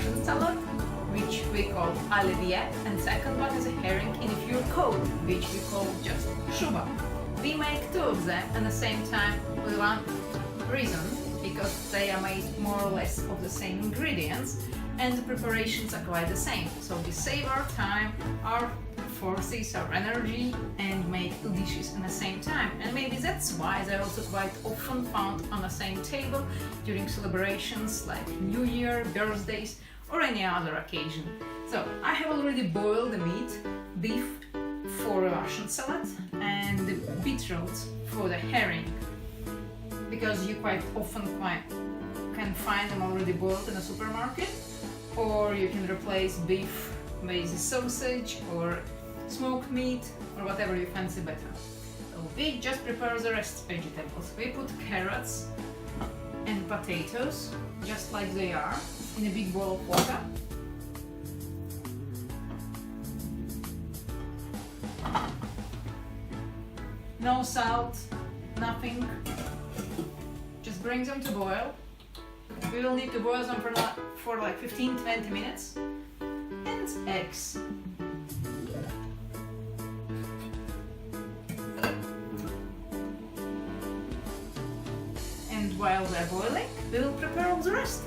Russian salad, which we call oливье, and second one is a herring in a pure coat, which we call just shuba. We make two of them at the same time with one reason, because they are made more or less of the same ingredients and the preparations are quite the same. So we save our time, our forces, our energy, and make two dishes at the same time. And maybe that's why they're also quite often found on the same table during celebrations like New Year, birthdays, or any other occasion. So I have already boiled the meat, beef for a Russian salad, and the beetroots for the herring, because you quite often can find them already boiled in a supermarket, or you can replace beef with sausage or smoked meat or whatever you fancy better. So we just prepare the rest vegetables. We put carrots and potatoes just like they are in a big bowl of water. No salt, nothing. Just bring them to boil. We will need to boil them for like 15-20 minutes. And eggs. And while they're boiling, we will prepare all the rest.